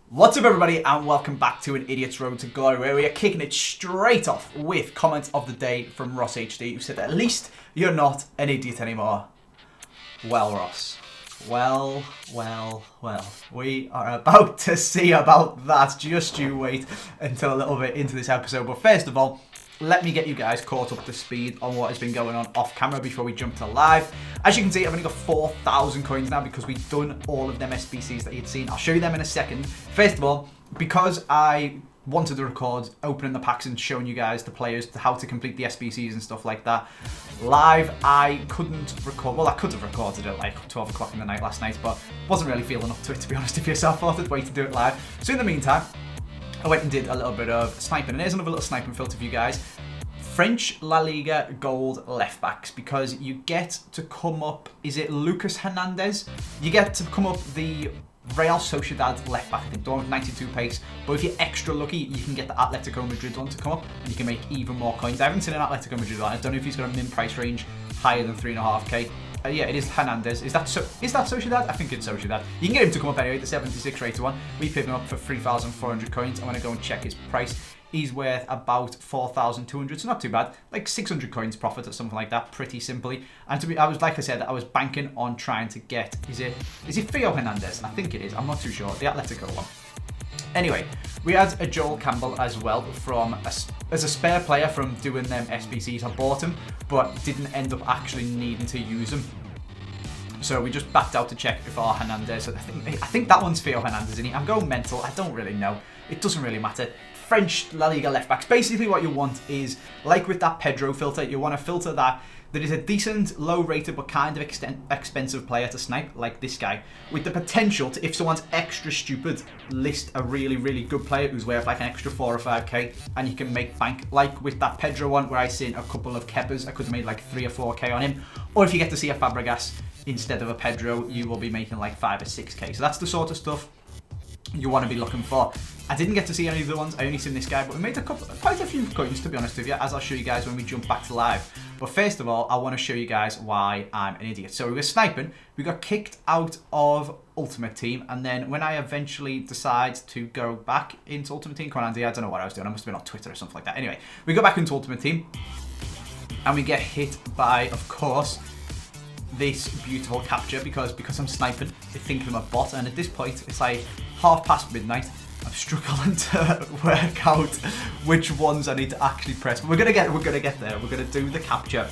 What's up everybody and welcome back to An Idiot's Road to Glory, where we are kicking it straight off with comment of the day from Ross HD, who said, "At least you're not an idiot anymore." Well, Ross. Well. We are about to see about that. Just you wait until a little bit into this episode. But first of all, let me get you guys caught up to speed on what has been going on off camera before we jump to live. As you can see, I've only got 4,000 coins now because we've done all of them SBCs that you'd seen. I'll show you them in a second. First of all, because I wanted to record opening the packs and showing you guys, the players, how to complete the SBCs and stuff like that live, I couldn't record. Well, I could have recorded it like 12 o'clock in the night last night, but wasn't really feeling up to it, to be honest with you, so I thought I'd wait to do it live. So in the meantime, I went and did a little bit of sniping, and here's another little sniping filter for you guys. French La Liga gold left backs, because you get to come up, is it Lucas Hernandez? You get to come up the Real Sociedad left back. I think don't have 92 pace, but if you're extra lucky, you can get the Atletico Madrid one to come up, and you can make even more coins. I haven't seen an Atletico Madrid one. I don't know if he's got a min price range higher than 3.5k. Yeah, it is Hernandez. Is that Sociedad? I think it's Sociedad. You can get him to come up anyway, the 76 rated one. We picked him up for 3,400 coins. I'm going to go and check his price. He's worth about 4,200, so not too bad. Like 600 coins profit or something like that, pretty simply. And to be, I was banking on trying to get, is it Theo Hernandez? I think it is. I'm not too sure. The Atletico one. Anyway, we had a Joel Campbell as well as a spare player from doing them SBCs. I bought him, but didn't end up actually needing to use him. So we just backed out to check if our Hernandez. I think that one's Theo Hernandez, isn't he? I'm going mental. I don't really know. It doesn't really matter. French La Liga left backs. Basically, what you want is, like with that Pedro filter, you want a filter that is a decent, low rated but kind of expensive player to snipe, like this guy, with the potential to, if someone's extra stupid, list a really, really good player who's worth like an extra 4 or 5k, and you can make bank. Like with that Pedro one, where I seen a couple of Kepas, I could have made like 3 or 4k on him. Or if you get to see a Fabregas instead of a Pedro, you will be making like 5 or 6k. So that's the sort of stuff you want to be looking for. I didn't get to see any of the ones, I only seen this guy, but we made quite a few coins, to be honest with you, as I'll show you guys when we jump back to live. But first of all, I want to show you guys why I'm an idiot. So we were sniping, we got kicked out of Ultimate Team, and then when I eventually decide to go back into Ultimate Team, come on Andy, I don't know what I was doing, I must have been on Twitter or something like that. Anyway, we go back into Ultimate Team, and we get hit by, of course, this beautiful capture, because I'm sniping, they think I'm a bot, and at this point, it's like midnight. I'm struggling to work out which ones I need to actually press, but we're gonna get there. We're gonna do the capture,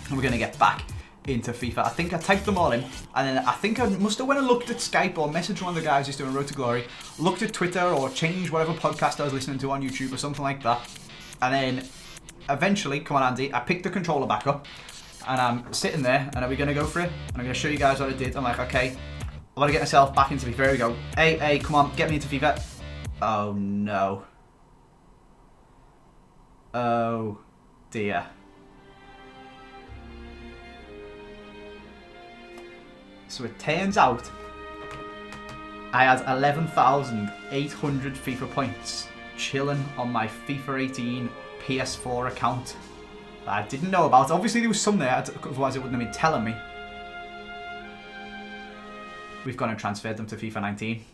and we're gonna get back into FIFA. I think I typed them all in, and then I think I must have went and looked at Skype or messaged one of the guys who's doing Road to Glory, looked at Twitter or changed whatever podcast I was listening to on YouTube or something like that, and then eventually, come on Andy, I picked the controller back up, and I'm sitting there, and are we gonna go for it? And I'm gonna show you guys what I did. I'm like, okay, I want to get myself back into FIFA. Here we go. Hey, come on, get me into FIFA. Oh no. Oh dear. So it turns out I had 11,800 FIFA points chilling on my FIFA 18 PS4 account that I didn't know about. Obviously there was some there, otherwise it wouldn't have been telling me. We've gone and transferred them to FIFA 19.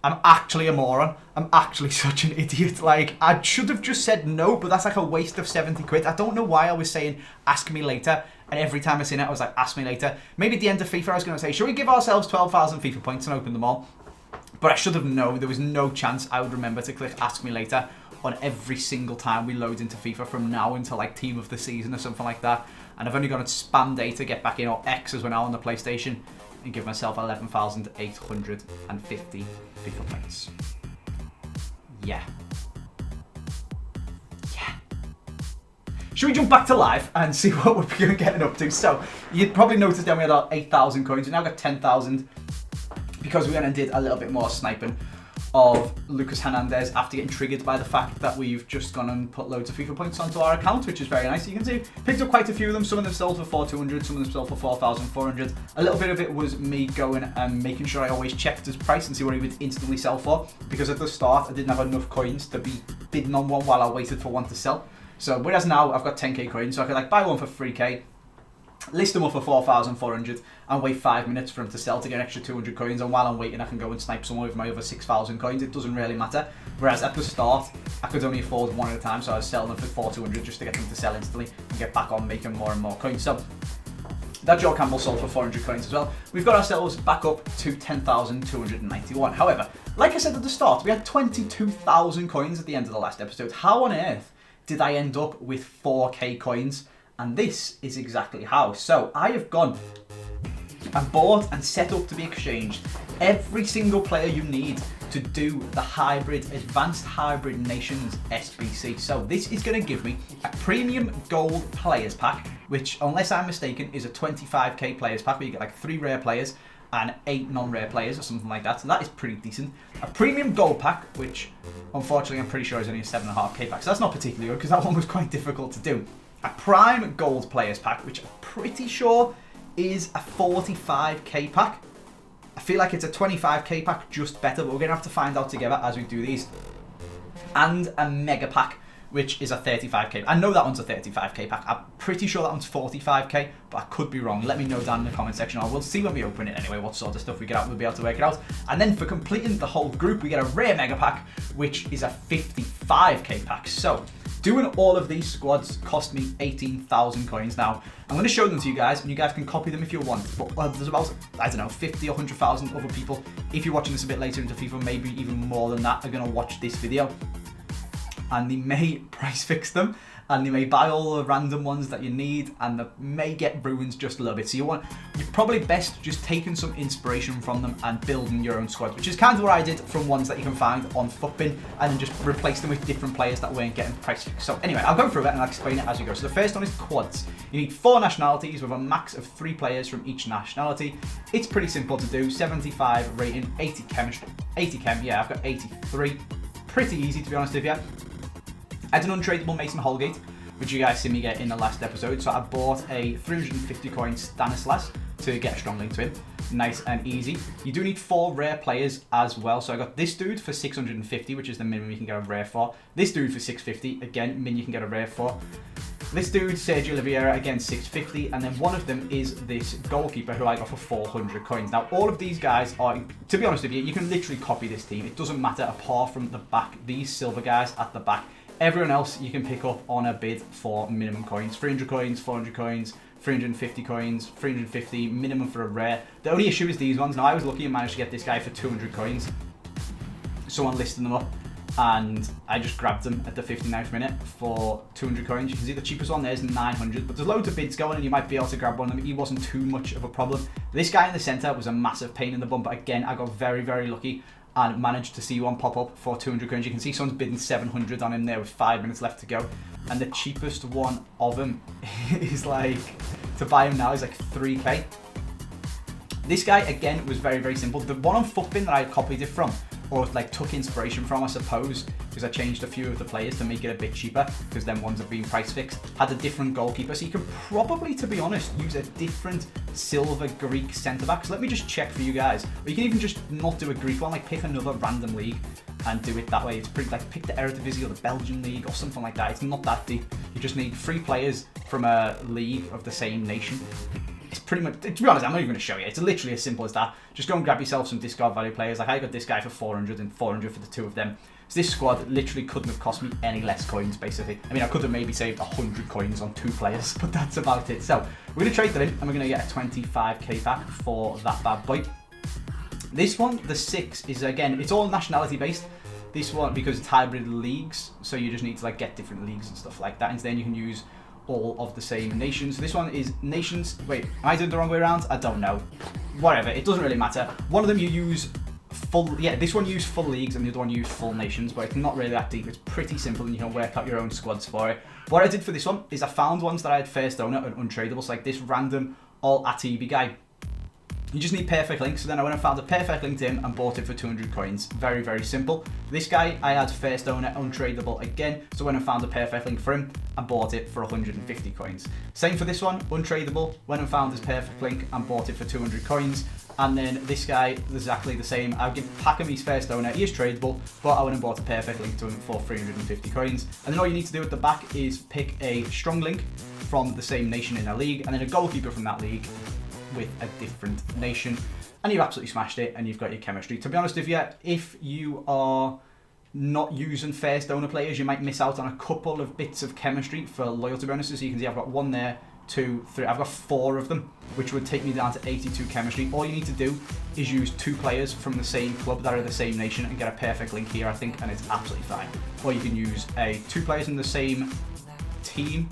I'm actually a moron. I'm actually such an idiot. Like, I should have just said no, but that's like a waste of 70 quid. I don't know why I was saying, ask me later. And every time I seen it, I was like, ask me later. Maybe at the end of FIFA, I was going to say, should we give ourselves 12,000 FIFA points and open them all? But I should have known. There was no chance I would remember to click ask me later on every single time we load into FIFA from now until like team of the season or something like that. And I've only got to spam day to get back in, or X as we're now on the PlayStation, and give myself 11,850 FIFA points. Yeah. Should we jump back to live and see what we're getting up to? So, you'd probably noticed that we had our 8,000 coins. We now got 10,000 because we went and did a little bit more sniping of Lucas Hernandez after getting triggered by the fact that we've just gone and put loads of FIFA points onto our account, which is very nice. You can see, picked up quite a few of them. Some of them sold for 4,200, some of them sold for 4,400. A little bit of it was me going and making sure I always checked his price and see what he would instantly sell for, because at the start I didn't have enough coins to be bidding on one while I waited for one to sell. So whereas now I've got 10k coins, so I could like buy one for 3k, list them up for 4,400 and wait 5 minutes for them to sell to get an extra 200 coins, and while I'm waiting I can go and snipe someone with my other 6,000 coins. It doesn't really matter. Whereas at the start I could only afford one at a time, so I was selling them for 4,200 just to get them to sell instantly and get back on making more and more coins. So that Joe Campbell sold for 400 coins as well. We've got ourselves back up to 10,291. However, like I said at the start, we had 22,000 coins at the end of the last episode. How on earth did I end up with 4k coins? And this is exactly how. So I have gone and bought and set up to be exchanged every single player you need to do the Advanced Hybrid Nations SBC. So this is going to give me a premium gold players pack, which, unless I'm mistaken, is a 25k players pack where you get like 3 rare players and 8 non-rare players or something like that. So that is pretty decent. A premium gold pack, which unfortunately I'm pretty sure is only a 7.5k pack. So that's not particularly good because that one was quite difficult to do. A prime gold players pack, which I'm pretty sure is a 45k pack. I feel like it's a 25k pack, just better, but we're going to have to find out together as we do these. And a mega pack, which is a 35k. I know that one's a 35k pack. I'm pretty sure that one's 45k, but I could be wrong. Let me know down in the comment section, or we'll see when we open it anyway, what sort of stuff we get out. We'll be able to work it out. And then for completing the whole group, we get a rare mega pack, which is a 55k pack. So doing all of these squads cost me 18,000 coins. Now, I'm going to show them to you guys, and you guys can copy them if you want. But there's about, I don't know, 50 or 100,000 other people, if you're watching this a bit later into FIFA, maybe even more than that, are going to watch this video. And they may price fix them, and they may buy all the random ones that you need, and they may get ruins just a little bit. So you're probably best just taking some inspiration from them and building your own squad, which is kind of what I did from ones that you can find on FUTBin, and then just replace them with different players that weren't getting price fixed. So anyway, I'll go through it and I'll explain it as we go. So the first one is quads. You need 4 nationalities with a max of 3 players from each nationality. It's pretty simple to do. 75 rating, 80 chemistry, 80 chem. Yeah, I've got 83. Pretty easy, to be honest with you. I had an untradeable Mason Holgate, which you guys see me get in the last episode. So I bought a 350 coin Stanislas to get a strong link to him. Nice and easy. You do need 4 rare players as well. So I got this dude for 650, which is the minimum you can get a rare for. This dude for 650, again, min you can get a rare for. This dude, Sergio Oliveira, again 650, and then one of them is this goalkeeper who I got for 400 coins. Now, all of these guys are, to be honest with you, you can literally copy this team. It doesn't matter apart from the back, these silver guys at the back. Everyone else you can pick up on a bid for minimum coins. 300 coins, 400 coins, 350 coins, 350, minimum for a rare. The only issue is these ones. Now, I was lucky and managed to get this guy for 200 coins. Someone listed them up, and I just grabbed them at the 59th minute for 200 coins. You can see the cheapest one there is 900, but there's loads of bids going and you might be able to grab one of them. He wasn't too much of a problem. This guy in the centre was a massive pain in the bum, but again, I got very, very lucky and managed to see one pop up for 200 coins. You can see someone's bidding 700 on him there with 5 minutes left to go. And the cheapest one of them is like, to buy him now is like 3k. This guy, again, was very, very simple. The one on FUTBin that I copied it from, or like took inspiration from, I suppose, because I changed a few of the players to make it a bit cheaper, because them ones have been price fixed, had a different goalkeeper. So you can probably, to be honest, use a different silver Greek centre-back. So let me just check for you guys. Or you can even just not do a Greek one, like pick another random league and do it that way. It's pretty, like, pick the Eredivisie or the Belgian league or something like that. It's not that deep. You just need 3 players from a league of the same nation. It's pretty much, to be honest, I'm not even going to show you. It's literally as simple as that. Just go and grab yourself some discard value players. Like I got this guy for 400 and 400 for the 2 of them. So this squad literally couldn't have cost me any less coins, basically. I mean, I could have maybe saved 100 coins on 2 players, but that's about it. So we're going to trade that in, and we're going to get a 25k back for that bad boy. This one, the 6, is, again, it's all nationality based. This one, because it's hybrid leagues, so you just need to like get different leagues and stuff like that. And then you can use all of the same nations. This one is nations. Wait, am I doing the wrong way around? I don't know. Whatever, it doesn't really matter. One of them you use full, yeah, this one used full leagues and the other one used full nations, but it's not really that deep. It's pretty simple and you can work out your own squads for it. What I did for this one is I found ones that I had first owner and untradeable, so like this random all Atibi guy. You just need perfect link. So then I went and found a perfect link to him and bought it for 200 coins. Very, very simple. This guy, I had first owner, untradeable again. So I went and found a perfect link for him and bought it for 150 coins. Same for this one, untradeable. Went and found his perfect link and bought it for 200 coins. And then this guy, exactly the same. I'll pack him his first owner. He is tradable, but I went and bought a perfect link to him for 350 coins. And then all you need to do at the back is pick a strong link from the same nation in a league, and then a goalkeeper from that league with a different nation, and you've absolutely smashed it, and you've got your chemistry. To be honest with you, if you are not using first owner players, you might miss out on a couple of bits of chemistry for loyalty bonuses. So you can see I've got 1 there, 2, 3, I've got 4 of them, which would take me down to 82 chemistry. All you need to do is use 2 players from the same club that are the same nation and get a perfect link here, I think, and it's absolutely fine. Or you can use 2 players in the same team.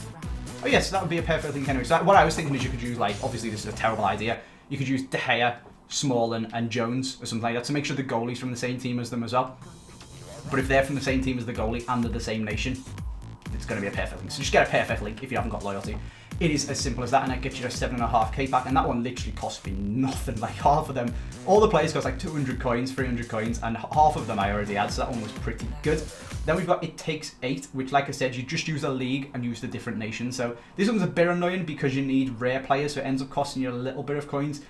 Oh yes, that would be a perfect link anyway. So what I was thinking is you could use, like, obviously this is a terrible idea, you could use De Gea, Smalling and Jones or something like that to make sure the goalie's from the same team as them as well. But if they're from the same team as the goalie and they're the same nation, it's going to be a perfect link. So just get a perfect link if you haven't got loyalty. It is as simple as that, and that gets you a 7.5k pack, and that one literally cost me nothing. Like half of them, all the players cost like 200 coins, 300 coins, and half of them I already had, so that one was pretty good. Then we've got It Takes 8, which, like I said, you just use a league and use the different nations. So this one's a bit annoying because you need rare players, so it ends up costing you a little bit of coins.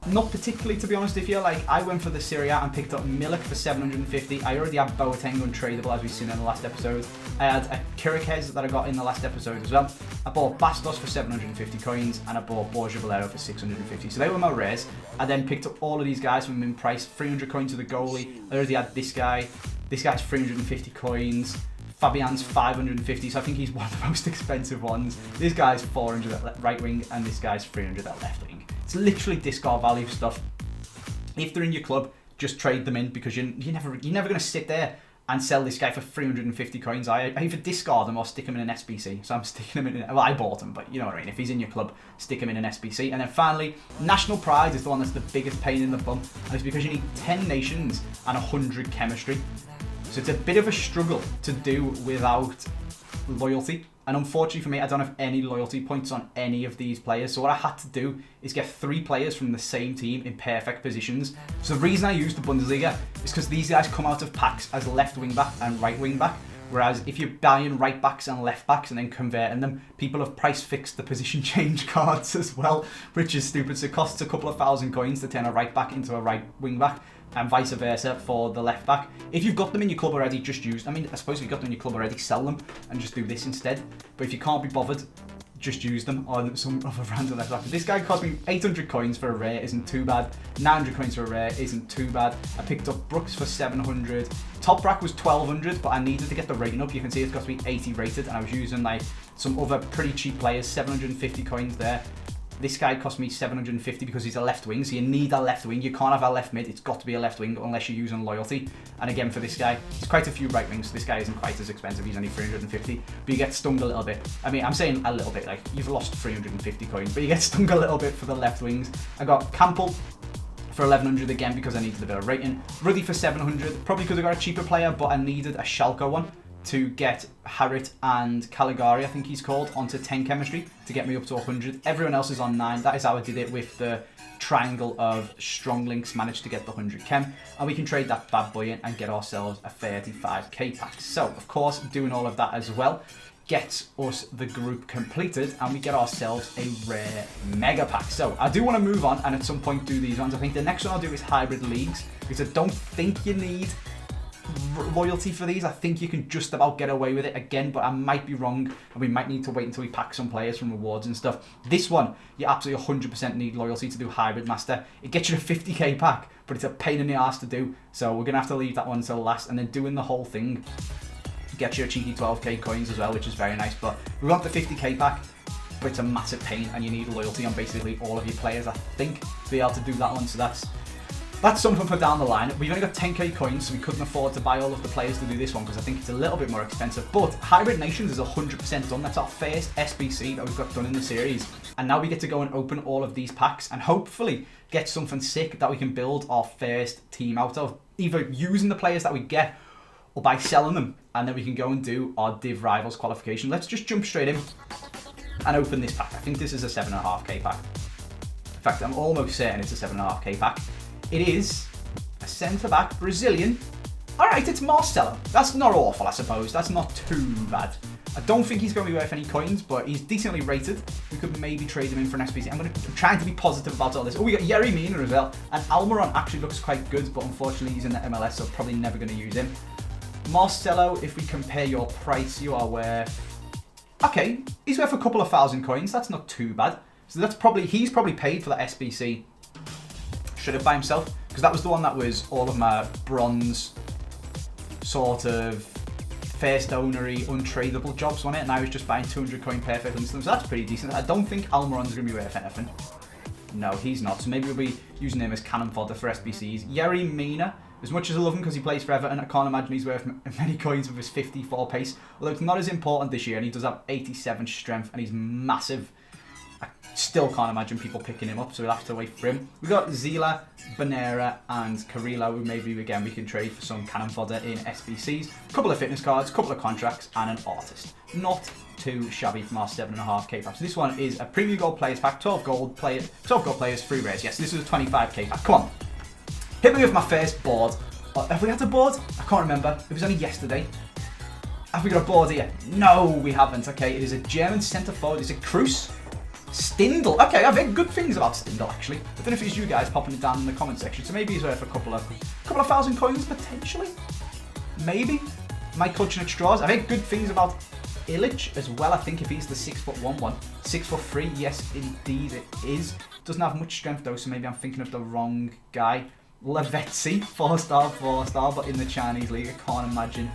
Not particularly, to be honest with you. Like, I went for the Serie A and picked up Milik for 750. I already had Boateng untradeable, as we've seen in the last episode. I had a Kirikez that I got in the last episode as well. I bought Bastos for 750 coins, and I bought Borja Valero for 650. So they were my rares. I then picked up all of these guys from min price. 300 coins to the goalie. I already had this guy. This guy's 350 coins. Fabian's 550, so I think he's one of the most expensive ones. This guy's 400 at right wing, and this guy's 300 at left wing. It's literally discard value stuff. If they're in your club, just trade them in, because you're never going to sit there and sell this guy for 350 coins. I either discard him or stick him in an SBC. So I'm sticking him in. Well, I bought him, but you know what I mean. If he's in your club, stick him in an SBC. And then finally, National Pride is the one that's the biggest pain in the bum, and it's because you need 10 nations and 100 chemistry. So it's a bit of a struggle to do without loyalty. And unfortunately for me, I don't have any loyalty points on any of these players. So what I had to do is get 3 players from the same team in perfect positions. So the reason I use the Bundesliga is because these guys come out of packs as left wing back and right wing back. Whereas if you're buying right backs and left backs and then converting them, people have price fixed the position change cards as well, which is stupid. So it costs a couple of thousand coins to turn a right back into a right wing back, and vice versa for the left back. If you've got them in your club already, just use, I mean, I suppose if you've got them in your club already, sell them and just do this instead. But if you can't be bothered, just use them on some other random left back. This guy cost me 800 coins for a rare, isn't too bad. 900 coins for a rare isn't too bad. I picked up Brooks for 700. Top rack was 1200, but I needed to get the rating up. You can see it's got to be 80 rated, and I was using like some other pretty cheap players, 750 coins there. This guy cost me 750 because he's a left wing, so you need a left wing. You can't have a left mid, it's got to be a left wing unless you're using loyalty. And again, for this guy, there's quite a few right wings, so this guy isn't quite as expensive, he's only 350, but you get stung a little bit. I mean, I'm saying a little bit, like, you've lost 350 coins, but you get stung a little bit for the left wings. I got Campbell for 1100 again because I needed a bit of rating. Ruddy for 700, probably could have got a cheaper player, but I needed a Schalke one to get Harit and Caligari, I think he's called, onto 10 chemistry to get me up to 100. Everyone else is on 9. That is how I did it with the triangle of strong links, managed to get the 100 chem. And we can trade that bad boy in and get ourselves a 35k pack. So, of course, doing all of that as well gets us the group completed, and we get ourselves a rare mega pack. So, I do want to move on and at some point do these ones. I think the next one I'll do is hybrid leagues, because I don't think you need loyalty for these. I think you can just about get away with it again, but I might be wrong, and we might need to wait until we pack some players from rewards and stuff. This one, you absolutely 100% need loyalty to do hybrid master. It gets you a 50k pack, but it's a pain in the ass to do, so we're gonna have to leave that one till last. And then doing the whole thing gets you a cheeky 12k coins as well, which is very nice. But we want the 50k pack, but it's a massive pain, and you need loyalty on basically all of your players, I think, to be able to do that one. So that's something for down the line. We've only got 10k coins, so we couldn't afford to buy all of the players to do this one because I think it's a little bit more expensive. But Hybrid Nations is 100% done. That's our first SBC that we've got done in the series. And now we get to go and open all of these packs and hopefully get something sick that we can build our first team out of, either using the players that we get or by selling them. And then we can go and do our Div Rivals qualification. Let's just jump straight in and open this pack. I think this is a 7.5k pack. In fact, I'm almost certain it's a 7.5k pack. It is a centre-back Brazilian. Alright, it's Marcelo. That's not awful, I suppose. That's not too bad. I don't think he's going to be worth any coins, but he's decently rated. We could maybe trade him in for an SBC. I'm trying to be positive about all this. Oh, we got Yerry Mina as well. And Almiron actually looks quite good, but unfortunately he's in the MLS, so probably never going to use him. Marcelo, if we compare your price, you are worth... Okay, he's worth a couple of thousand coins. That's not too bad. So that's probably... He's probably paid for that SBC. Should have by himself. Because that was the one that was all of my bronze sort of first ownery untradeable jobs on it, and I was just buying 200 coin perfect instants, so that's pretty decent. I don't think Almiron's going to be worth anything. No, he's not, so maybe we'll be using him as cannon fodder for SBCs. Yerry Mina, as much as I love him because he plays for Everton, I can't imagine he's worth many coins with his 54 pace, although it's not as important this year, and he does have 87 strength, and he's massive. I still can't imagine people picking him up, so we'll have to wait for him. We've got Zila, Bonera, and Carrillo, who maybe, again, we can trade for some cannon fodder in SBCs. A couple of fitness cards, a couple of contracts, and an artist. Not too shabby from our 7.5k pack. So this one is a premium gold players pack, 12 gold players, 3 rares. Yes, this is a 25k pack. Come on. Hit me with my first board. Have we had a board? I can't remember. It was only yesterday. Have we got a board here? No, we haven't. Okay, it is a German centre forward. It's a Cruz. Stindl. Okay, I've heard good things about Stindl, actually. I don't know if it's you guys popping it down in the comment section, so maybe he's worth a couple of thousand coins, potentially. Maybe. Might clutching at straws. I've heard good things about Illich as well, I think, if he's the 6'1" one. 6'3", yes, indeed it is. Doesn't have much strength, though, so maybe I'm thinking of the wrong guy. Lavetzi, 4-star, but in the Chinese league, I can't imagine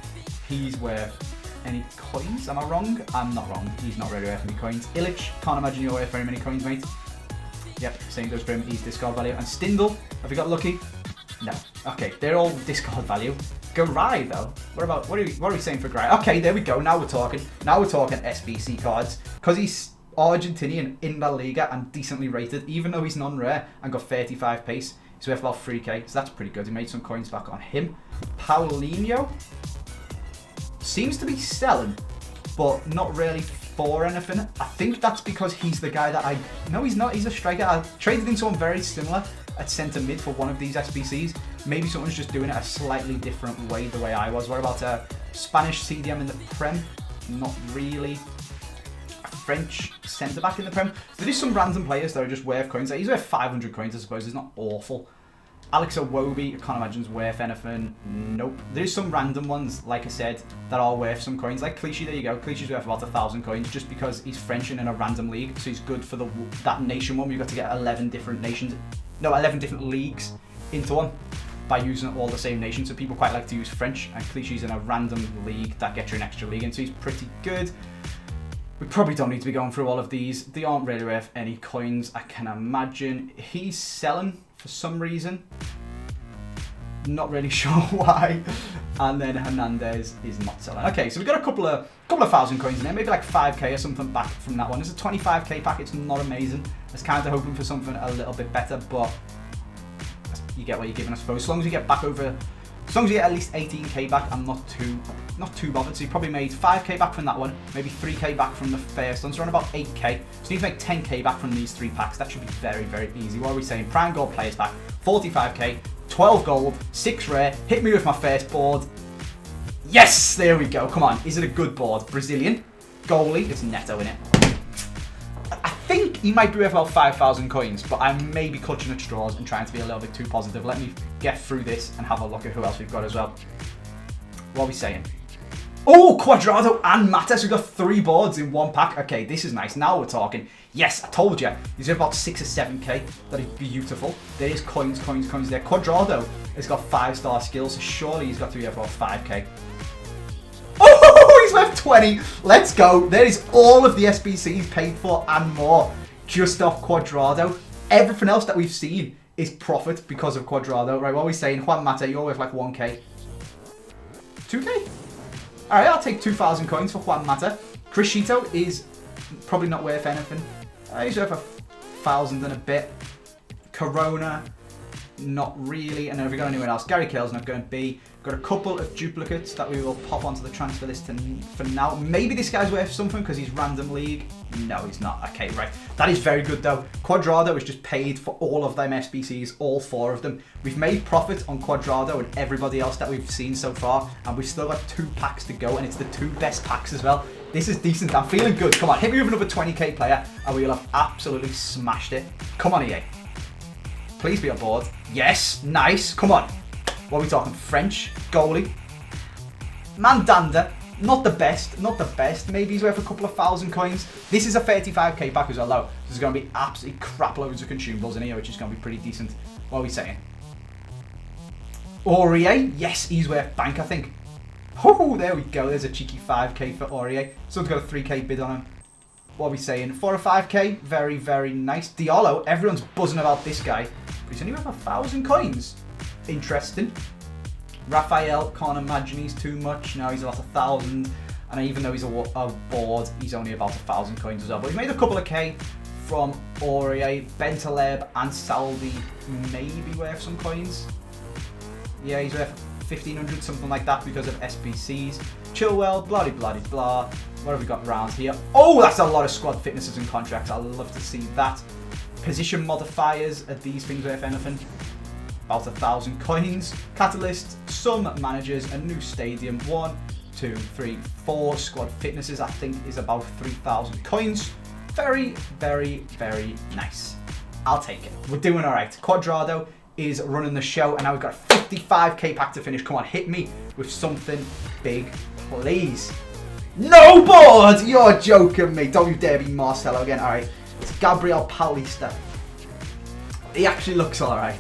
he's worth any coins. Am I wrong? I'm not wrong. He's not really worth any coins. Illich, can't imagine you're worth very many coins, mate. Yep, same goes for him. He's discard value. And Stindl, have we got lucky? No. Okay, they're all discard value. Garay, though. What are we saying for Garay? Okay, there we go. Now we're talking. Now we're talking SBC cards. Because he's Argentinian in La Liga and decently rated, even though he's non-rare and got 35 pace, he's worth about 3k. So that's pretty good. He made some coins back on him. Paulinho seems to be selling, but not really for anything. I think that's because he's the guy that No, he's not. He's a striker. I traded in someone very similar at centre mid for one of these SBCs. Maybe someone's just doing it a slightly different way, the way I was. What about a Spanish CDM in the Prem? Not really. A French centre-back in the Prem. There is some random players that are just worth coins. He's worth 500 coins, I suppose. It's not awful. Alex Iwobi, I can't imagine is worth anything. Nope. There's some random ones, like I said, that are worth some coins. Like Clichy, there you go. Clichy's worth about 1,000 coins just because he's French and in a random league. So he's good for that nation one. You've got to get 11 different nations. No, 11 different leagues into one by using all the same nations. So people quite like to use French. And Clichy's in a random league that gets you an extra league. And so he's pretty good. We probably don't need to be going through all of these. They aren't really worth any coins, I can imagine. He's selling for some reason. Not really sure why. And then Hernandez is not selling. Okay, so we've got a couple of thousand coins in there, maybe like 5k or something back from that one. It's a 25k pack, it's not amazing. I was kind of hoping for something a little bit better, but you get what you're given, I suppose. As long as you get back over, as long as you get at least 18k back, I'm not too bothered. So you probably made 5k back from that one, maybe 3k back from the first one, so around about 8k. So you need to make 10k back from these 3 packs. That should be very, very easy. What are we saying? Prime gold players back, 45k, 12 gold, 6 rare. Hit me with my first board. Yes, there we go. Come on, is it a good board? Brazilian goalie. It's Neto in it. I think he might be worth about 5,000 coins, but I may be clutching at straws and trying to be a little bit too positive. Let me get through this and have a look at who else we've got as well. What are we saying? Oh, Quadrado and Matas. We've got 3 boards in 1 pack. Okay, this is nice. Now we're talking. Yes, I told you. He's worth about 6 or 7k. That is beautiful. There is coins there. Quadrado has got 5-star skills, so surely he's got to be worth about 5k. Oh, he's worth 20. Let's go. There is all of the SBCs paid for and more just off Quadrado. Everything else that we've seen is profit because of Quadrado. Right, what are we saying? Juan Mata, you're worth like 1k. 2k? Alright, I'll take 2,000 coins for Juan Mata. Crescito is probably not worth anything. He's worth 1,000 and a bit. Corona, not really. And then have we got anyone else? Gary Cale's not going to be. Got a couple of duplicates that we will pop onto the transfer list for now. Maybe this guy's worth something because he's random league. No, he's not. Okay, right. That is very good though. Quadrado is just paid for all of them SBCs, all 4 of them. We've made profit on Quadrado and everybody else that we've seen so far, and we've still got 2 packs to go, and it's the 2 best packs as well. This is decent. I'm feeling good. Come on, hit me with another 20k player, and we'll have absolutely smashed it. Come on, EA. Please be on board. Yes, nice. Come on. What are we talking? French goalie. Mandanda, not the best, not the best. Maybe he's worth a couple of 1,000 coins. This is a 35k pack as well, though. There's going to be absolutely crap loads of consumables in here, which is going to be pretty decent. What are we saying? Aurier, yes, he's worth bank, I think. Oh, there we go. There's a cheeky 5k for Aurier. Someone's got a 3k bid on him. What are we saying? 4 or 5k? Very, very nice. Diallo, everyone's buzzing about this guy. But he's only worth 1,000 coins. Interesting. Raphael, can't imagine he's too much. No, he's about 1,000. And even though he's a board, he's only about 1,000 coins as well. But he made a couple of K from Aurier, Bentaleb, and Salvi. Maybe worth some coins. Yeah, he's worth 1,500, something like that, because of SBCs. Chilwell, blah blah blah. What have we got around here? Oh, that's a lot of squad fitnesses and contracts. I'd love to see that. Position modifiers, are these things worth anything? About 1,000 coins. Catalyst, some managers, a new stadium. 1, 2, 3, 4 squad fitnesses, I think, is about 3,000 coins. Very, very, very nice. I'll take it. We're doing all right. Quadrado is running the show, and now we've got a 55k pack to finish. Come on, hit me with something big, please. No board! You're joking me. Don't you dare be Marcelo again. All right, it's Gabriel Paulista. He actually looks all right.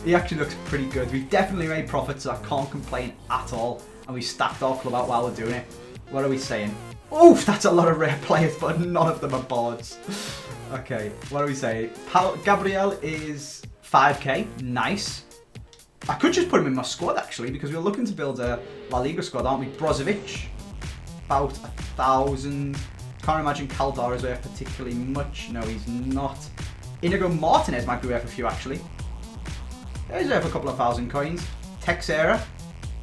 He actually looks pretty good. We've definitely made profits, so I can't complain at all. And we stacked our club out while we're doing it. What are we saying? Oof, that's a lot of rare players, but none of them are boards. Okay, what are we saying? Gabriel is 5k. Nice. I could just put him in my squad, actually, because we're looking to build a La Liga squad, aren't we? Brozovic, about 1,000. Can't imagine Caldara is worth particularly much. No, he's not. Inigo Martinez might be worth a few, actually. He's worth a couple of 1,000 coins. Texera,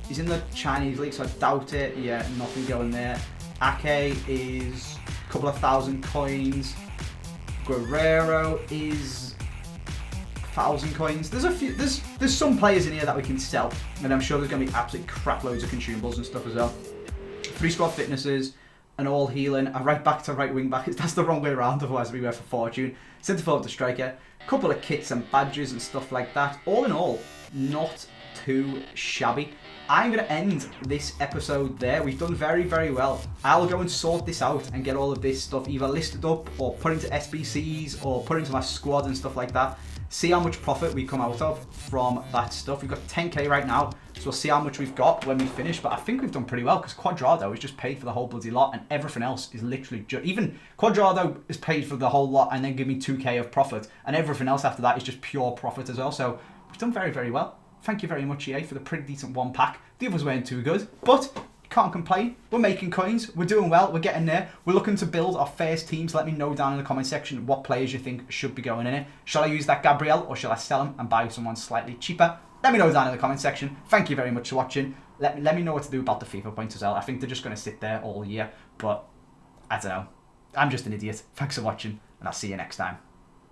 he's in the Chinese league, so I doubt it. Yeah, nothing going there. Ake is a couple of 1,000 coins. Guerrero is 1,000 coins. There's a few. There's some players in here that we can sell, and I'm sure there's going to be absolutely crap loads of consumables and stuff as well. 3 squad fitnesses, an all healing, a right back to right wing back. That's the wrong way around, otherwise it'd be worth a fortune. Centre forward to striker. Couple of kits and badges and stuff like that. All in all, not too shabby. I'm going to end this episode there. We've done very, very well. I'll go and sort this out and get all of this stuff either listed up or put into SBCs or put into my squad and stuff like that. See how much profit we come out of from that stuff. We've got 10k right now, so we'll see how much we've got when we finish. But I think we've done pretty well because Quadrado is just paid for the whole bloody lot, and everything else is literally just... Even Quadrado is paid for the whole lot and then give me 2k of profit, and everything else after that is just pure profit as well. So we've done very, very well. Thank you very much, EA, for the pretty decent 1 pack. The others weren't too good, but can't complain. We're making coins. We're doing well. We're getting there. We're looking to build our first teams. Let me know down in the comment section what players you think should be going in it. Shall I use that Gabriel, or shall I sell him and buy someone slightly cheaper? Let me know down in the comment section. Thank you very much for watching. Let me know what to do about the FIFA points as well. I think they're just going to sit there all year, but I don't know. I'm just an idiot. Thanks for watching, and I'll see you next time.